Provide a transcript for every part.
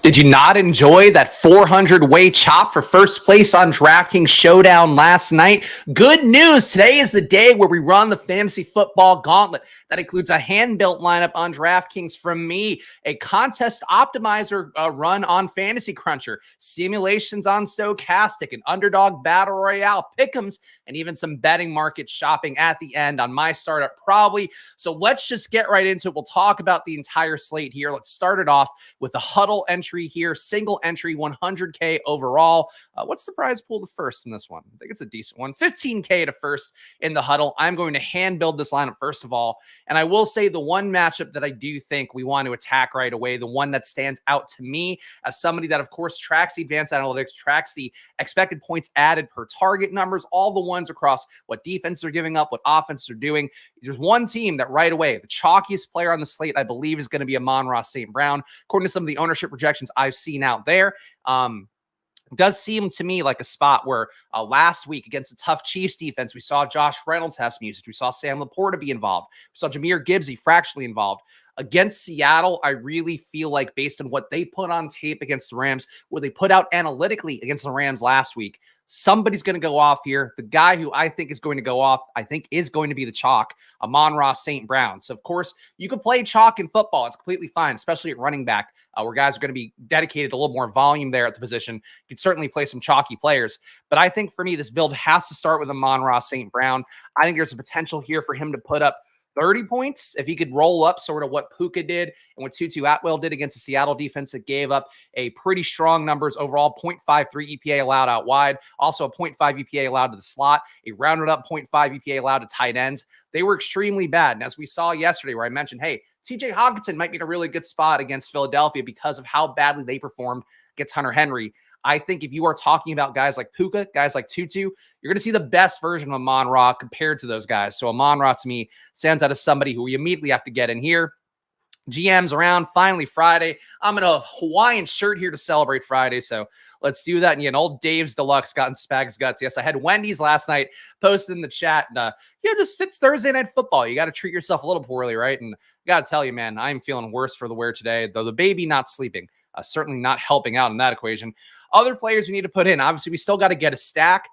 Did you not enjoy that 400-way chop for first place on DraftKings Showdown last night? Good news. Today is the day where we run the fantasy football gauntlet. That includes a hand-built lineup on DraftKings from me, a contest optimizer run on Fantasy Cruncher, simulations on Stochastic, an Underdog Battle Royale, pick'ems, and even some betting market shopping at the end on my startup probably. So let's just get right into it. We'll talk about the entire slate here. Let's start it off with a huddle entry here, single entry, 100K overall. What's the prize pool to first in this one? I think it's a decent one. 15K to first in the huddle. I'm going to hand build this lineup first of all. And I will say the one matchup that I do think we want to attack right away, the one that stands out to me as somebody that, of course, tracks the advanced analytics, tracks the expected points added per target numbers, all the ones across what defense they're giving up, what offense they're doing. There's one team that right away, the chalkiest player on the slate, I believe, is going to be Amon-Ra St. Brown. According to some of the ownership projections I've seen out there, does seem to me like a spot where last week against a tough Chiefs defense, we saw Josh Reynolds have some usage. We saw Sam Laporta be involved. We saw Jahmyr Gibbs fractionally involved. Against Seattle, I really feel like based on what they put on tape against the Rams, what they put out analytically against the Rams last week, somebody's going to go off here. The guy who I think is going to go off, I think is going to be the chalk, Amon-Ra St. Brown. So, of course, you can play chalk in football. It's completely fine, especially at running back, where guys are going to be dedicated to a little more volume there at the position. You can certainly play some chalky players. But I think for me, this build has to start with Amon-Ra St. Brown. I think there's a potential here for him to put up 30 points, if he could roll up sort of what Puka did and what Tutu Atwell did against the Seattle defense that gave up a pretty strong numbers overall, 0.53 EPA allowed out wide, also a 0.5 EPA allowed to the slot, a rounded up 0.5 EPA allowed to tight ends. They were extremely bad. And as we saw yesterday where I mentioned, hey, TJ Hockenson might be in a really good spot against Philadelphia because of how badly they performed against Hunter Henry. I think if you are talking about guys like Puka, guys like Tutu, you're going to see the best version of Amon-Ra compared to those guys. So Amon-Ra to me stands out as somebody who we immediately have to get in here. GM's around. Finally, Friday. I'm in a Hawaiian shirt here to celebrate Friday. So let's do that. And old Dave's Deluxe got in Spags guts. Yes, I had Wendy's last night posted in the chat. And, it's Thursday Night Football. You got to treat yourself a little poorly, right? And I got to tell you, man, I'm feeling worse for the wear today, though the baby not sleeping. Certainly not helping out in that equation. Other players we need to put in. Obviously, we still got to get a stack.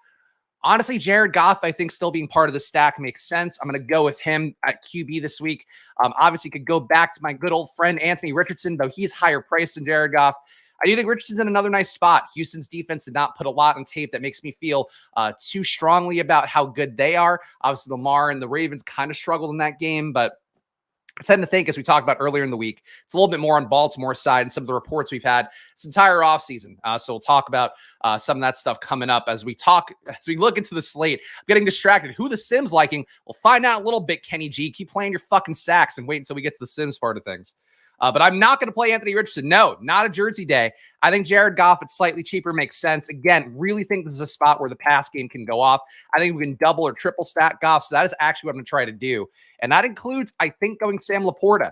Honestly, Jared Goff, I think still being part of the stack makes sense. I'm going to go with him at QB this week. Obviously, could go back to my good old friend Anthony Richardson, though he's higher priced than Jared Goff. I do think Richardson's in another nice spot. Houston's defense did not put a lot on tape that makes me feel too strongly about how good they are. Obviously, Lamar and the Ravens kind of struggled in that game, but I tend to think, as we talked about earlier in the week, it's a little bit more on Baltimore's side and some of the reports we've had this entire offseason. So we'll talk about some of that stuff coming up as we look into the slate. I'm getting distracted. Who the Sims liking? We'll find out a little bit, Kenny G. Keep playing your fucking sacks and wait until we get to the Sims part of things. But I'm not going to play Anthony Richardson. No, not a jersey day. I think Jared Goff at slightly cheaper makes sense. Again, really think this is a spot where the pass game can go off. I think we can double or triple stack Goff. So that is actually what I'm going to try to do. And that includes, I think, going Sam Laporta.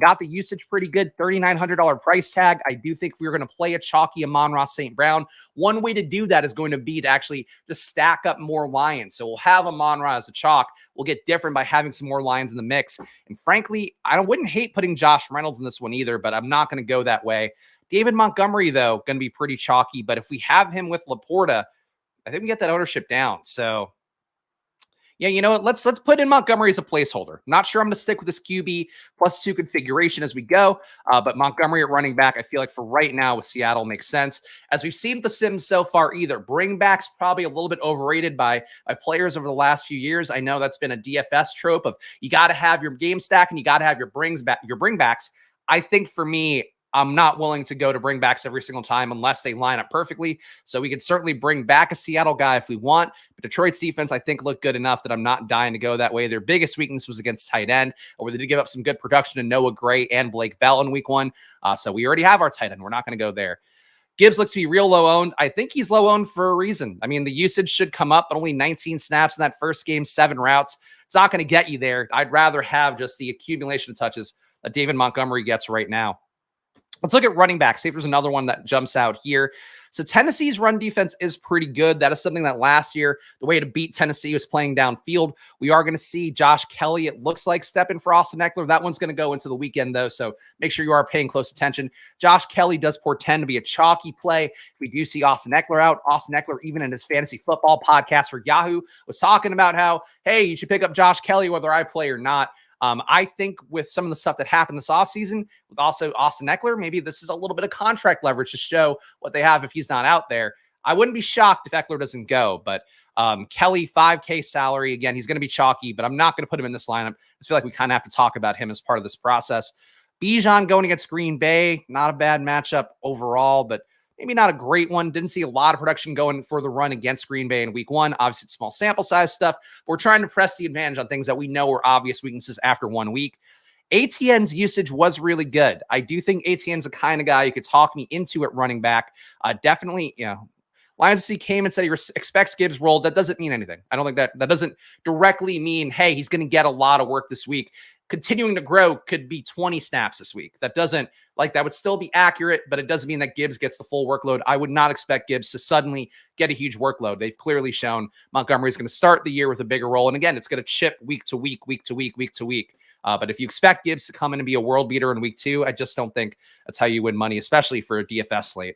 Got the usage pretty good, $3,900 price tag. I do think if we're going to play a chalky Amon-Ra St. Brown, one way to do that is going to be to actually just stack up more Lions. So we'll have Amon-Ra as a chalk. We'll get different by having some more Lions in the mix. And frankly, I wouldn't hate putting Josh Reynolds in this one either, but I'm not going to go that way. David Montgomery, though, going to be pretty chalky. But if we have him with Laporta, I think we get that ownership down. So yeah, you know what? Let's put in Montgomery as a placeholder. Not sure I'm going to stick with this QB plus 2 configuration as we go, but Montgomery at running back, I feel like for right now with Seattle makes sense. As we've seen with the Sims so far, either bringbacks probably a little bit overrated by players over the last few years. I know that's been a DFS trope of you got to have your game stack and you got to have your bringbacks. I think for me, I'm not willing to go to bringbacks every single time unless they line up perfectly. So we could certainly bring back a Seattle guy if we want. But Detroit's defense, I think, looked good enough that I'm not dying to go that way. Their biggest weakness was against tight end, where they did give up some good production to Noah Gray and Blake Bell in week 1. So we already have our tight end. We're not going to go there. Gibbs looks to be real low owned. I think he's low owned for a reason. I mean, the usage should come up, but only 19 snaps in that first game, 7 routes. It's not going to get you there. I'd rather have just the accumulation of touches that David Montgomery gets right now. Let's look at running back. See if there's another one that jumps out here. So Tennessee's run defense is pretty good. That is something that last year, the way to beat Tennessee was playing downfield. We are going to see Josh Kelly, it looks like, step in for Austin Eckler. That one's going to go into the weekend, though, so make sure you are paying close attention. Josh Kelly does portend to be a chalky play. If we do see Austin Eckler out, Austin Eckler, even in his fantasy football podcast for Yahoo, was talking about how, hey, you should pick up Josh Kelly whether I play or not. I think with some of the stuff that happened this offseason, with also Austin Eckler, maybe this is a little bit of contract leverage to show what they have if he's not out there. I wouldn't be shocked if Eckler doesn't go, but Kelly, $5K salary. Again, he's going to be chalky, but I'm not going to put him in this lineup. I just feel like we kind of have to talk about him as part of this process. Bijan going against Green Bay, not a bad matchup overall, but maybe not a great one. Didn't see a lot of production going for the run against Green Bay in week 1. Obviously, it's small sample size stuff. But we're trying to press the advantage on things that we know are obvious weaknesses after 1 week. ATN's usage was really good. I do think ATN's the kind of guy you could talk me into at running back. Definitely, Lions came and said he expects Gibbs role. That doesn't mean anything. I don't think that doesn't directly mean, hey, he's going to get a lot of work this week. Continuing to grow could be 20 snaps this week. That would still be accurate, but it doesn't mean that Gibbs gets the full workload. I would not expect Gibbs to suddenly get a huge workload. They've clearly shown Montgomery's going to start the year with a bigger role. And again, it's going to chip week to week, week to week, week to week. But if you expect Gibbs to come in and be a world beater in week 2, I just don't think that's how you win money, especially for a DFS slate.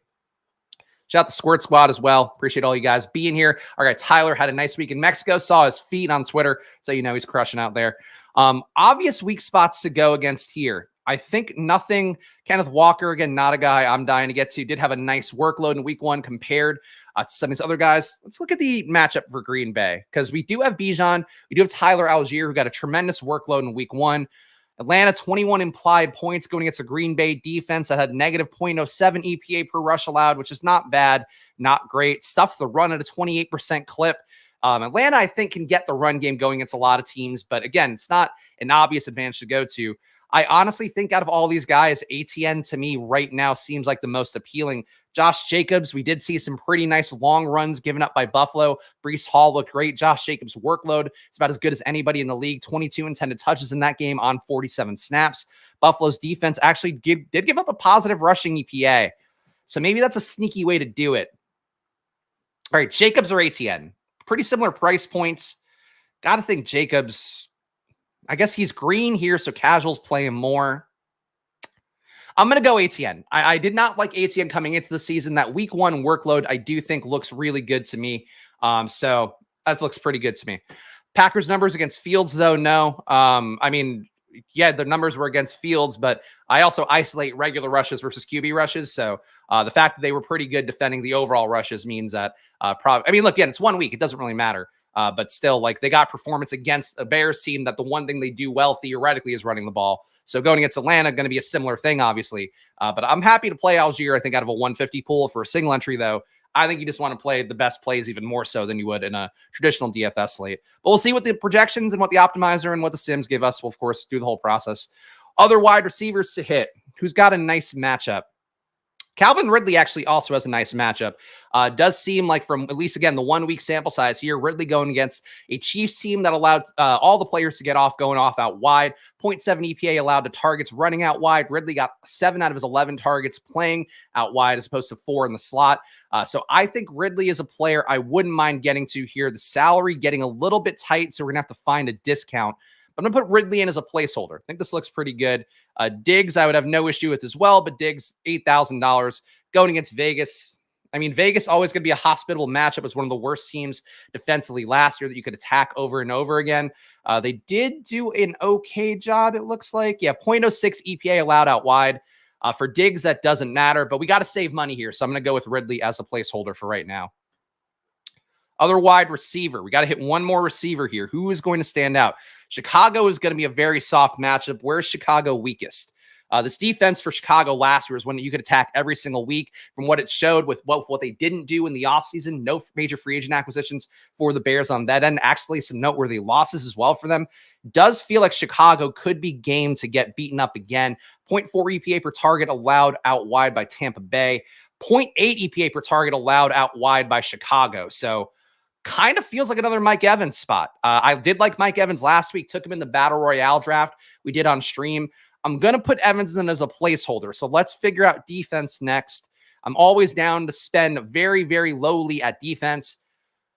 Shout out to Squirt Squad as well. Appreciate all you guys being here. Our guy Tyler had a nice week in Mexico. Saw his feet on Twitter, so you know he's crushing out there. Obvious weak spots to go against here. I think nothing. Kenneth Walker, again, not a guy I'm dying to get to. Did have a nice workload in week 1 compared to some of these other guys. Let's look at the matchup for Green Bay, because we do have Bijan. We do have Tyler Algier, who got a tremendous workload in week 1. Atlanta, 21 implied points going against a Green Bay defense that had negative 0.07 EPA per rush allowed, which is not bad, not great. Stuff the run at a 28% clip. Atlanta, I think, can get the run game going against a lot of teams, but again, it's not an obvious advantage to go to. I honestly think out of all these guys, ATN to me right now seems like the most appealing. Josh Jacobs, we did see some pretty nice long runs given up by Buffalo. Breece Hall looked great. Josh Jacobs' workload is about as good as anybody in the league. 22 intended touches in that game on 47 snaps. Buffalo's defense actually did give up a positive rushing EPA. So maybe that's a sneaky way to do it. All right, Jacobs or ATN? Pretty similar price points. Got to think Jacobs. I guess he's green here, so casuals play him more. I'm going to go ATN. I did not like ATN coming into the season. That week 1 workload, I do think looks really good to me. So that looks pretty good to me. Packers numbers against Fields, though, no. Yeah, the numbers were against Fields, but I also isolate regular rushes versus QB rushes. So the fact that they were pretty good defending the overall rushes means that look, again, it's 1 week. It doesn't really matter. But still, like, they got performance against a Bears team that the one thing they do well theoretically is running the ball. So going against Atlanta, going to be a similar thing, obviously. But I'm happy to play Algier, I think, out of a 150 pool. For a single entry, though, I think you just want to play the best plays even more so than you would in a traditional DFS slate. But we'll see what the projections and what the optimizer and what the sims give us. We'll, of course, do the whole process. Other wide receivers to hit. Who's got a nice matchup? Calvin Ridley actually also has a nice matchup. Does seem like, from at least, again, the 1 week sample size here, Ridley going against a Chiefs team that allowed all the players to get off, going off out wide. 0.7 EPA allowed to targets running out wide. Ridley got 7 out of his 11 targets playing out wide as opposed to 4 in the slot. So I think Ridley is a player I wouldn't mind getting to here. The salary getting a little bit tight, so we're going to have to find a discount. But I'm going to put Ridley in as a placeholder. I think this looks pretty good. Diggs, I would have no issue with as well, but Diggs, $8,000 going against Vegas. I mean, Vegas always going to be a hospitable matchup as one of the worst teams defensively last year that you could attack over and over again. They did do an okay job, it looks like. Yeah, 0.06 EPA allowed out wide. For Diggs, that doesn't matter, but we got to save money here, so I'm going to go with Ridley as a placeholder for right now. Other wide receiver. We got to hit one more receiver here. Who is going to stand out? Chicago is going to be a very soft matchup. Where's Chicago weakest? This defense for Chicago last year is one that you could attack every single week. From what it showed with what they didn't do in the offseason, no major free agent acquisitions for the Bears on that end. Actually, some noteworthy losses as well for them. Does feel like Chicago could be game to get beaten up again. 0.4 EPA per target allowed out wide by Tampa Bay. 0.8 EPA per target allowed out wide by Chicago. So kind of feels like another Mike Evans spot. I did like Mike Evans last week. Took him in the Battle Royale draft we did on stream. I'm going to put Evans in as a placeholder. So let's figure out defense next. I'm always down to spend very, very lowly at defense.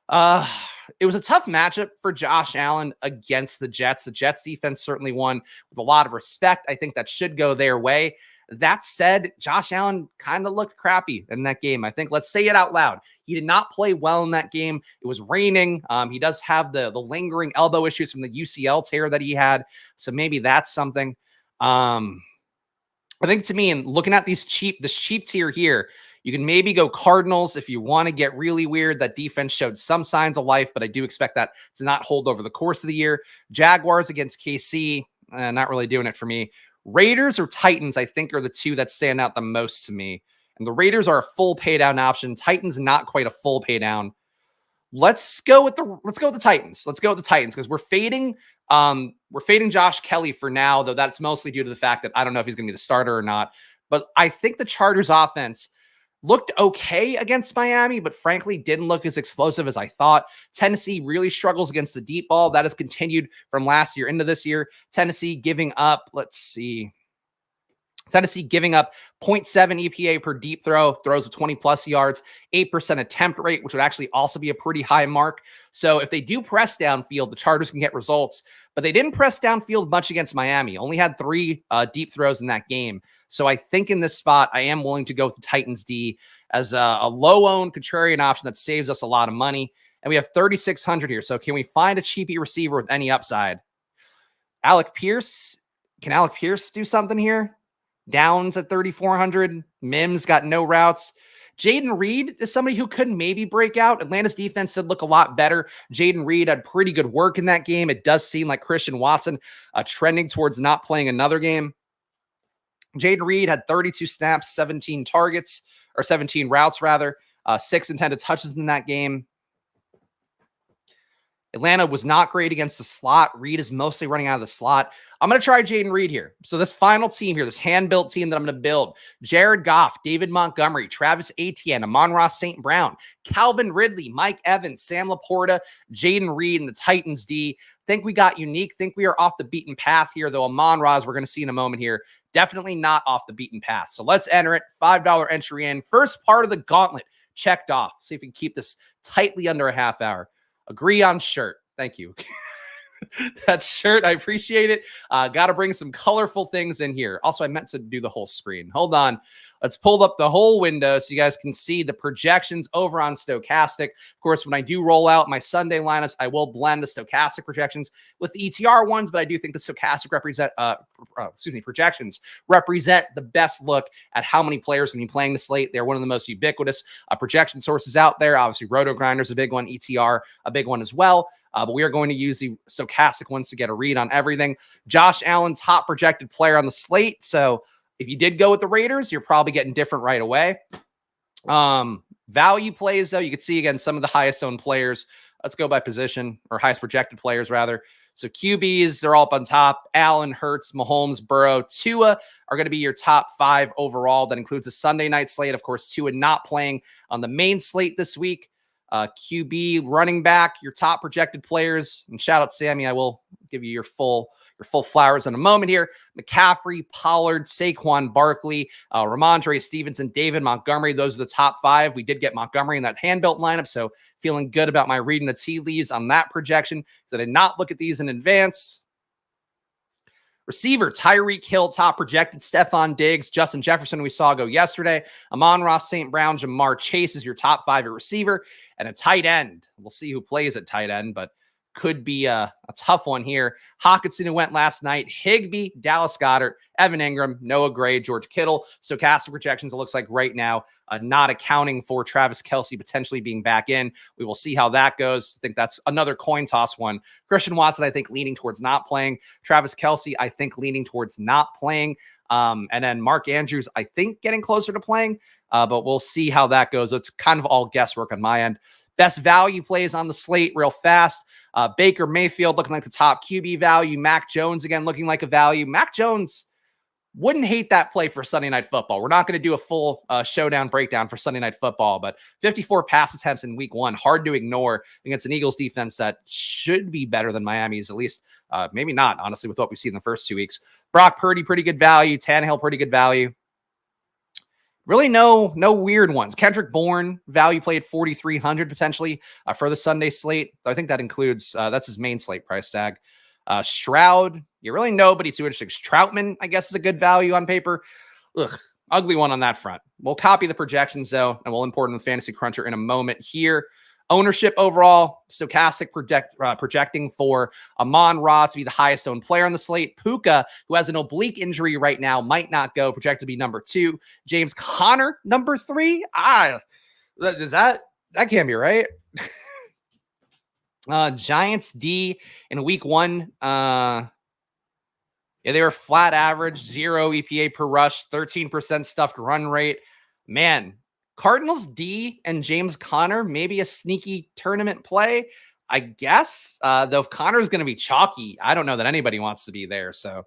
It was a tough matchup for Josh Allen against the Jets. The Jets defense certainly won with a lot of respect. I think that should go their way. That said, Josh Allen kind of looked crappy in that game. I think let's say it out loud. He did not play well in that game. It was raining. He does have the lingering elbow issues from the UCL tear that he had. So maybe that's something. I think to me, and looking at this cheap tier here, you can maybe go Cardinals if you want to get really weird. That defense showed some signs of life, but I do expect that to not hold over the course of the year. Jaguars against KC, not really doing it for me. Raiders or Titans, I think, are the two that stand out the most to me. And the Raiders are a full pay down option. Titans not quite a full pay down. Let's go with the Titans. Let's go with the Titans because we're fading Josh Kelly for now, though that's mostly due to the fact that I don't know if he's going to be the starter or not. But I think the Chargers offense looked okay against Miami, but frankly didn't look as explosive as I thought. Tennessee really struggles against the deep ball. That has continued from last year into this year. Tennessee giving up, Tennessee giving up 0.7 EPA per deep throw, throws a 20-plus yards, 8% attempt rate, which would actually also be a pretty high mark. So if they do press downfield, the Chargers can get results. But they didn't press downfield much against Miami. Only had 3 deep throws in that game. So I think in this spot, I am willing to go with the Titans D as a low-owned contrarian option that saves us a lot of money. And we have 3,600 here. So can we find a cheapy receiver with any upside? Alec Pierce. Can Alec Pierce do something here? Downs at 3,400. Mims got no routes. Jaden Reed is somebody who could maybe break out. Atlanta's defense did look a lot better. Jaden Reed had pretty good work in that game. It does seem like Christian Watson trending towards not playing another game. Jaden Reed had 32 snaps, 17 targets, or 17 routes rather, 6 intended touches in that game. Atlanta was not great against the slot. Reed is mostly running out of the slot. I'm going to try Jaden Reed here. So this final team here, this hand-built team that I'm going to build, Jared Goff, David Montgomery, Travis Etienne, Amon-Ra St. Brown, Calvin Ridley, Mike Evans, Sam Laporta, Jaden Reed, and the Titans D. Think we got unique. Think we are off the beaten path here, though Amon-Ra, as we're going to see in a moment here, definitely not off the beaten path. So let's enter it. $5 entry in. First part of the gauntlet checked off. See if we can keep this tightly under a half hour. Agree on shirt. Thank you. That shirt, I appreciate it. Got to bring some colorful things in here. Also, I meant to do the whole screen. Hold on. Let's pull up the whole window so you guys can see the projections over on Stochastic. Of course, when I do roll out my Sunday lineups, I will blend the Stochastic projections with the ETR ones, but I do think the Stochastic projections represent the best look at how many players can be playing the slate. They're one of the most ubiquitous projection sources out there. Obviously, Roto Grinder's a big one, ETR a big one as well. But we are going to use the Stochastic ones to get a read on everything. Josh Allen, top projected player on the slate. So if you did go with the Raiders, you're probably getting different right away. Value plays, though, you can see, again, some of the highest owned players. Let's go by position, or highest projected players, rather. So QBs, they're all up on top. Allen, Hurts, Mahomes, Burrow, Tua are going to be your top 5 overall. That includes a Sunday night slate. Of course, Tua not playing on the main slate this week. QB, running back, your top projected players. And shout out Sammy, I will give you your full flowers in a moment here. McCaffrey, Pollard, Saquon Barkley, Ramondre Stevenson, David Montgomery. Those are the top 5. We did get Montgomery in that hand-built lineup, so feeling good about my reading the tea leaves on that projection. So I did not look at these in advance. Receiver, Tyreek Hill, top projected. Stephon Diggs, Justin Jefferson, we saw go yesterday. Amon-Ra St. Brown, Jamar Chase is your top 5 at receiver. And a tight end. We'll see who plays at tight end, but could be a tough one here. Hockenson, who went last night. Higbee, Dallas Goedert, Evan Ingram, Noah Gray, George Kittle. Stochastic projections, it looks like right now, not accounting for Travis Kelce potentially being back in. We will see how that goes. I think that's another coin toss one. Christian Watson, I think, leaning towards not playing. Travis Kelce, I think, leaning towards not playing. And then Mark Andrews, I think, getting closer to playing. But we'll see how that goes. It's kind of all guesswork on my end. Best value plays on the slate real fast. Baker Mayfield looking like the top QB value. Mac Jones, again, looking like a value. Mac Jones, wouldn't hate that play for Sunday Night Football. We're not going to do a full showdown breakdown for Sunday Night Football, but 54 pass attempts in week 1, hard to ignore against an Eagles defense that should be better than Miami's, at least maybe not, honestly, with what we've seen in the first 2 weeks. Brock Purdy, pretty good value. Tannehill, pretty good value. Really no weird ones. Kendrick Bourne, value play at 4,300 potentially for the Sunday slate. I think that includes, that's his main slate price tag. Stroud, you really nobody too interesting. Troutman, I guess, is a good value on paper. Ugh, ugly one on that front. We'll copy the projections, though, and we'll import them in the Fantasy Cruncher in a moment here. Ownership overall, Stochastic projecting for Amon-Ra to be the highest owned player on the slate. Puka, who has an oblique injury right now, might not go, projected to be number 2. James Conner, number 3. That can't be right. Giants D in week 1. Yeah, they were flat average, 0 EPA per rush, 13% stuffed run rate. Man, Cardinals D and James Conner, maybe a sneaky tournament play, I guess. Though if Conner's going to be chalky, I don't know that anybody wants to be there. So,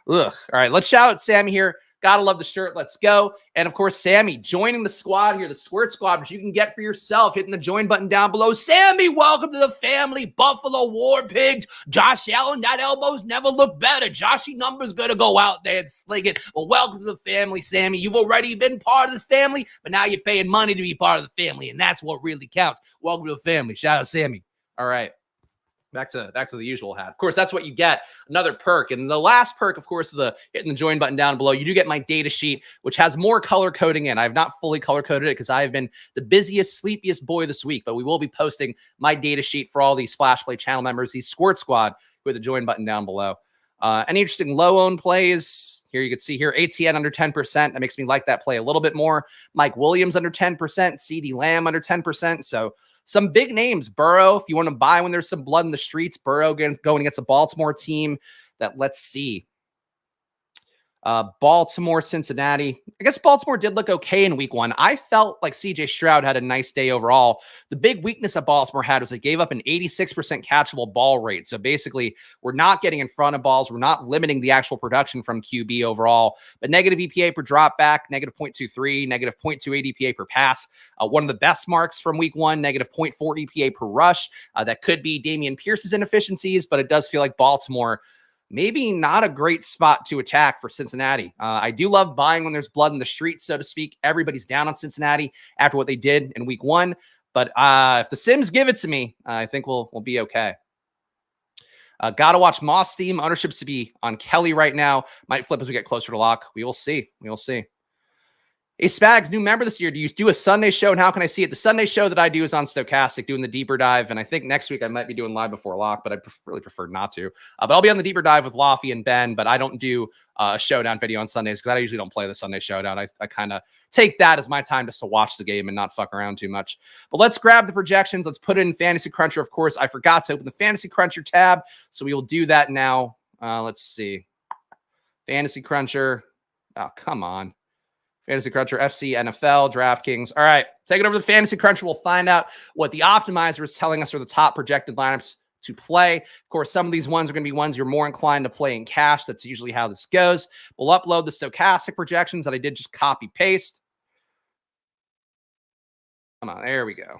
ugh. All right, let's shout out Sammy here. Gotta love the shirt. Let's go. And of course, Sammy joining the squad here, the Squirt Squad, which you can get for yourself, hitting the join button down below. Sammy, welcome to the family. Buffalo War Pigs. Josh Allen, that elbow's never looked better. Joshy numbers gonna go out there and sling it. Well, welcome to the family, Sammy. You've already been part of this family, but now you're paying money to be part of the family, and that's what really counts. Welcome to the family. Shout out Sammy. All right. Back to the usual hat. Of course, that's what you get. Another perk. And the last perk, of course, is hitting the join button down below. You do get my data sheet, which has more color coding in. I have not fully color coded it because I have been the busiest, sleepiest boy this week. But we will be posting my data sheet for all these Splash Play channel members, these Squirt Squad, with the join button down below. Any interesting low-owned plays? Here you can see here, ATN under 10%. That makes me like that play a little bit more. Mike Williams under 10%. CeeDee Lamb under 10%. So some big names. Burrow, if you want to buy when there's some blood in the streets. Burrow going against a Baltimore team that, let's see. Baltimore, Cincinnati. I guess Baltimore did look okay in week 1. I felt like CJ Stroud had a nice day overall. The big weakness that Baltimore had was they gave up an 86% catchable ball rate. So basically, we're not getting in front of balls. We're not limiting the actual production from QB overall. But negative EPA per drop back, negative 0.23, negative 0.28 EPA per pass. One of the best marks from week 1, negative 0.4 EPA per rush. That could be Dameon Pierce's inefficiencies, but it does feel like Baltimore maybe not a great spot to attack for Cincinnati. I do love buying when there's blood in the streets, so to speak. Everybody's down on Cincinnati after what they did in week 1. But if the Sims give it to me, I think we'll be okay. Got to watch Moss Theme. Ownership's to be on Kelly right now. Might flip as we get closer to lock. We will see. We will see. Hey, Spags, new member this year. Do you do a Sunday show, and how can I see it? The Sunday show that I do is on Stochastic, doing the deeper dive, and I think next week I might be doing live before lock, but I really prefer not to. But I'll be on the deeper dive with Laffy and Ben, but I don't do a showdown video on Sundays because I usually don't play the Sunday showdown. I kind of take that as my time just to watch the game and not fuck around too much. But let's grab the projections. Let's put it in Fantasy Cruncher. Of course, I forgot to open the Fantasy Cruncher tab, so we will do that now. Let's see. Fantasy Cruncher. Oh, come on. Fantasy Cruncher, FC, NFL, DraftKings. All right, take it over to the Fantasy Cruncher. We'll find out what the optimizer is telling us are the top projected lineups to play. Of course, some of these ones are going to be ones you're more inclined to play in cash. That's usually how this goes. We'll upload the Stochastic projections that I did just copy paste. Come on, there we go.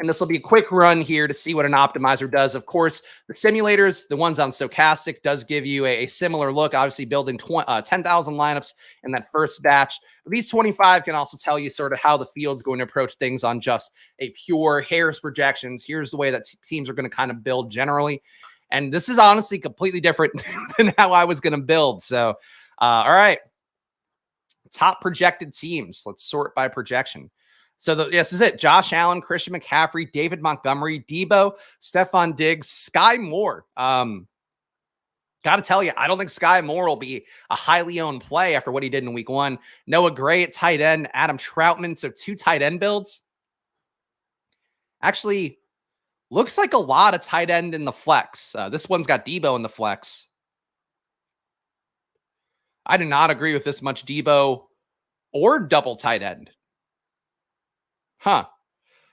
And this will be a quick run here to see what an optimizer does. Of course, the simulators, the ones on Stochastic, does give you a similar look, obviously building 10,000 lineups in that first batch. But these 25 can also tell you sort of how the field's going to approach things on just a pure Harris projections. Here's the way that teams are going to kind of build generally. And this is honestly completely different than how I was going to build. So, all right. Top projected teams. Let's sort by projection. So this is it. Josh Allen, Christian McCaffrey, David Montgomery, Debo, Stephon Diggs, Sky Moore. Got to tell you, I don't think Sky Moore will be a highly owned play after what he did in week 1. Noah Gray at tight end, Adam Troutman. So 2 tight end builds. Actually, looks like a lot of tight end in the flex. This one's got Debo in the flex. I do not agree with this much Debo or double tight end. Huh. All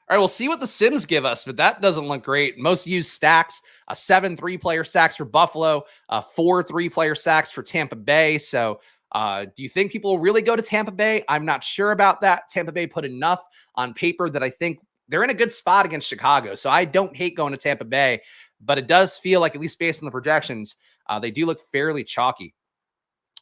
right, we'll see what the Sims give us, but that doesn't look great. Most used stacks, 7 3-player stacks for Buffalo, 4 3-player stacks for Tampa Bay. So do you think people will really go to Tampa Bay? I'm not sure about that. Tampa Bay put enough on paper that I think they're in a good spot against Chicago. So I don't hate going to Tampa Bay, but it does feel like, at least based on the projections, they do look fairly chalky.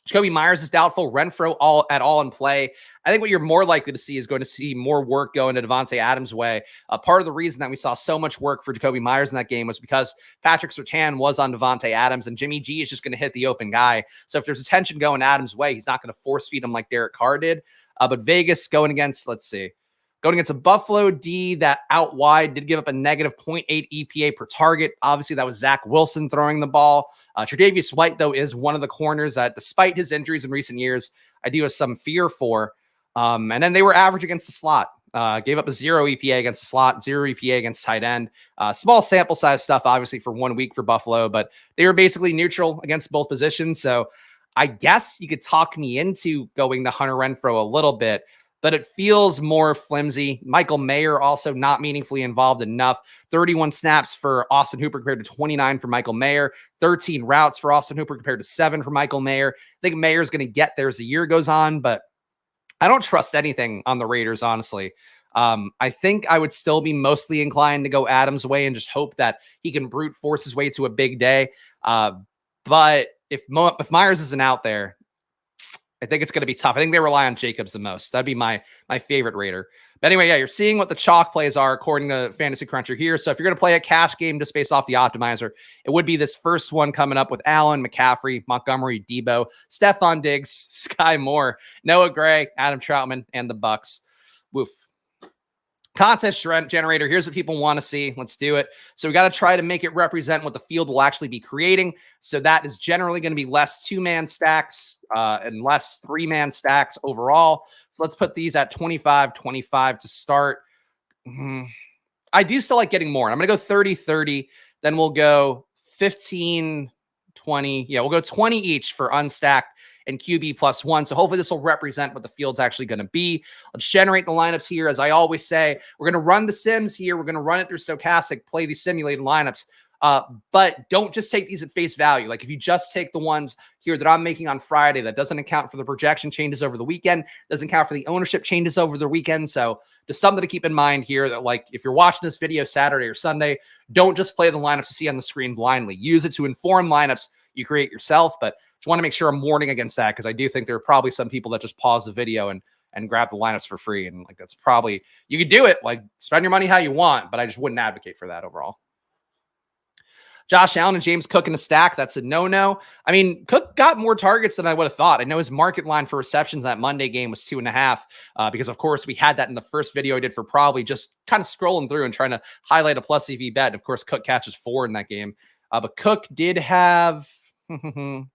Jacoby Myers is doubtful. Renfro all in play. I think what you're more likely to see is going to see more work going to Devontae Adams' way. Part of the reason that we saw so much work for Jacoby Myers in that game was because Patrick Surtain was on Devontae Adams, and Jimmy G is just going to hit the open guy. So if there's attention going Adams' way, he's not going to force feed him like Derek Carr did. But Vegas going against, going against a Buffalo D that out wide did give up a negative 0.8 EPA per target. Obviously, that was Zach Wilson throwing the ball. Tre'Davious White, though, is one of the corners that, despite his injuries in recent years, I do have some fear for. And then they were average against the slot. Gave up a 0 EPA against the slot, 0 EPA against tight end. Small sample size stuff, obviously, for 1 week for Buffalo, but they were basically neutral against both positions. So I guess you could talk me into going to Hunter Renfrow a little bit, but it feels more flimsy. Michael Mayer also not meaningfully involved enough. 31 snaps for Austin Hooper compared to 29 for Michael Mayer. 13 routes for Austin Hooper compared to 7 for Michael Mayer. I think Mayer's going to get there as the year goes on, but I don't trust anything on the Raiders, honestly. I think I would still be mostly inclined to go Adams' way and just hope that he can brute force his way to a big day. But if Myers isn't out there, I think it's going to be tough. I think they rely on Jacobs the most. That'd be my favorite Raider. But anyway, yeah, you're seeing what the chalk plays are according to Fantasy Cruncher here. So if you're going to play a cash game just based off the optimizer, it would be this first one coming up with Allen, McCaffrey, Montgomery, Debo, Stephon Diggs, Sky Moore, Noah Gray, Adam Troutman, and the Bucks. Woof. Contest generator. Here's what people want to see. Let's do it. So we got to try to make it represent what the field will actually be creating. So that is generally going to be less 2-man stacks and less 3-man stacks overall. So let's put these at 25 to start. I do still like getting more. I'm going to go 30. Then we'll go 15, 20. Yeah, we'll go 20 each for unstacked and QB +1. So hopefully this will represent what the field's actually going to be. Let's generate the lineups here. As I always say, we're going to run the sims here. We're going to run it through Stochastic, play these simulated lineups. But don't just take these at face value. Like if you just take the ones here that I'm making on Friday, that doesn't account for the projection changes over the weekend, doesn't account for the ownership changes over the weekend. So just something to keep in mind here that, like, if you're watching this video Saturday or Sunday, don't just play the lineups you see on the screen blindly. Use it to inform lineups you create yourself. But just want to make sure I'm warning against that, because I do think there are probably some people that just pause the video and grab the lineups for free. And like, that's probably, you could do it, like spend your money how you want, but I just wouldn't advocate for that overall. Josh Allen and James Cook in a stack. That's a no-no. I mean, Cook got more targets than I would have thought. I know his market line for receptions that Monday game was 2.5, because of course we had that in the first video I did for probably just kind of scrolling through and trying to highlight a plus EV bet. Of course, Cook catches 4 in that game. But Cook did have, I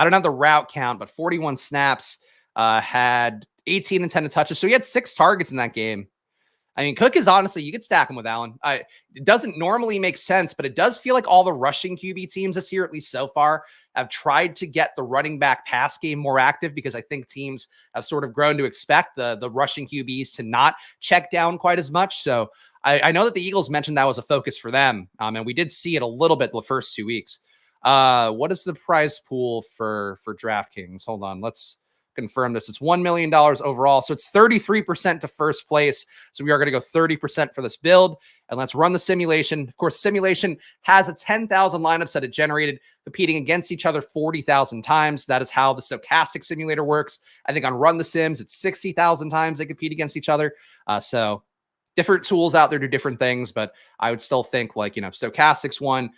don't have the route count, but 41 snaps, had 18 intended touches. So he had 6 targets in that game. I mean, Cook is honestly, you could stack him with Allen. It doesn't normally make sense, but it does feel like all the rushing QB teams this year, at least so far, have tried to get the running back pass game more active, because I think teams have sort of grown to expect the rushing QBs to not check down quite as much. So I know that the Eagles mentioned that was a focus for them. And we did see it a little bit the first 2 weeks. What is the prize pool for DraftKings? Hold on. Let's confirm this. It's $1 million overall. So it's 33% to first place. So we are going to go 30% for this build, and let's run the simulation. Of course, simulation has a 10,000 lineups that it generated, competing against each other 40,000 times. That is how the stochastic simulator works. I think on Run the Sims, it's 60,000 times they compete against each other. So different tools out there do different things, but I would still think, like, Stochastics one,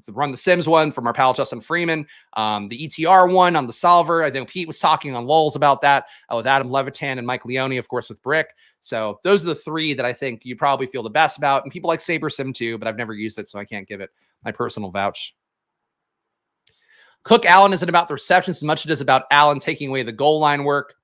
the Run the Sims one from our pal Justin Freeman, the ETR one on the solver. I think Pete was talking on Lulz about that with Adam Levitan and Mike Leone, of course, with Brick. So those are the 3 that I think you probably feel the best about. And people like Saber Sim too, but I've never used it, so I can't give it my personal vouch. Cook Allen isn't about the receptions as much as it is about Allen taking away the goal line work,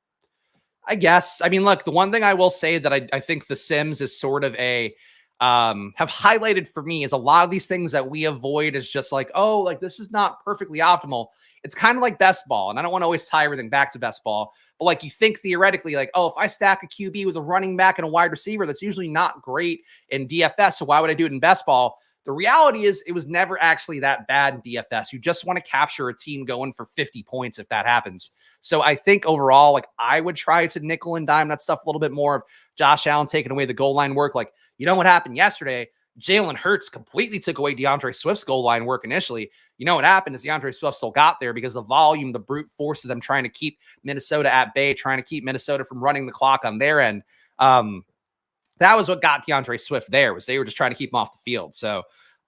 I guess. I mean, look, the one thing I will say that I think the Sims is sort of have highlighted for me is a lot of these things that we avoid is just like, oh, like this is not perfectly optimal. It's kind of like best ball. And I don't want to always tie everything back to best ball, but like you think theoretically, like, oh, if I stack a QB with a running back and a wide receiver, that's usually not great in DFS. So why would I do it in best ball? The reality is it was never actually that bad in DFS. You just want to capture a team going for 50 points if that happens. So I think overall, like, I would try to nickel and dime that stuff a little bit more of Josh Allen taking away the goal line work. Like, you know what happened yesterday? Jalen Hurts completely took away DeAndre Swift's goal line work initially. You know what happened is DeAndre Swift still got there because the volume, the brute force of them trying to keep Minnesota at bay, trying to keep Minnesota from running the clock on their end. That was what got DeAndre Swift there, was they were just trying to keep him off the field. So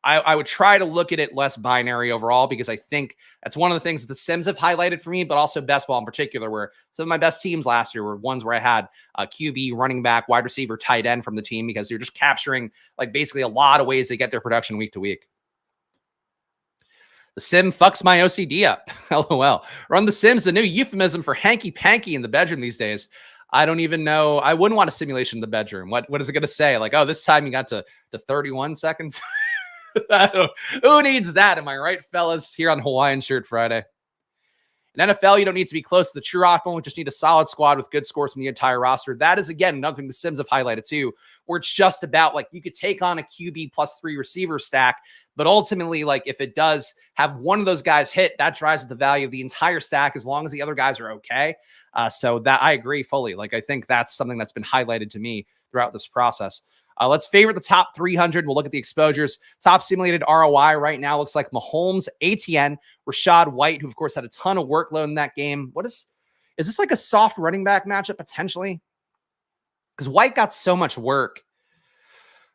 I would try to look at it less binary overall, because I think that's one of the things that the Sims have highlighted for me, but also best ball in particular, where some of my best teams last year were ones where I had a QB, running back, wide receiver, tight end from the team, because you're just capturing like basically a lot of ways they get their production week to week. The sim fucks my OCD up. LOL. Run the Sims, the new euphemism for hanky-panky in the bedroom these days. I don't even know. I wouldn't want a simulation in the bedroom. What is it going to say? Like, oh, this time you got to 31 seconds. Who needs that? Am I right, fellas? Here on Hawaiian Shirt Friday. In NFL, you don't need to be close to the true optimal. You just need a solid squad with good scores from the entire roster. That is, again, another thing the Sims have highlighted too, where it's just about like you could take on a QB +3 receiver stack, but ultimately, like if it does have one of those guys hit, that drives up the value of the entire stack as long as the other guys are okay. So that I agree fully. Like I think that's something that's been highlighted to me throughout this process. Let's favorite the top 300. We'll look at the exposures. Top simulated ROI right now looks like Mahomes, ATN, Rachaad White, who of course had a ton of workload in that game. Is this like a soft running back matchup potentially? Because White got so much work.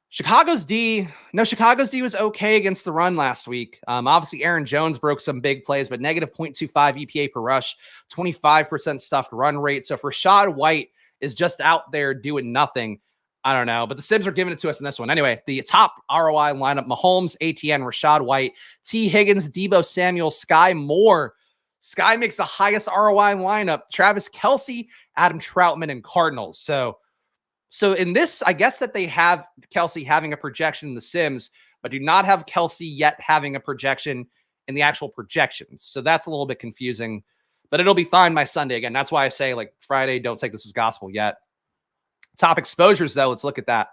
Chicago's D was okay against the run last week. Obviously, Aaron Jones broke some big plays, but negative 0.25 EPA per rush, 25% stuffed run rate. So if Rachaad White is just out there doing nothing, I don't know, but the Sims are giving it to us in this one. Anyway, the top ROI lineup: Mahomes, ATN, Rachaad White, T. Higgins, Deebo Samuel, Sky Moore. Sky makes the highest ROI lineup: Travis Kelce, Adam Troutman, and Cardinals. So in this, I guess that they have Kelce having a projection in the Sims, but do not have Kelce yet having a projection in the actual projections. So that's a little bit confusing, but it'll be fine by Sunday. Again, that's why I say like Friday, don't take this as gospel yet. Top exposures, though, let's look at that.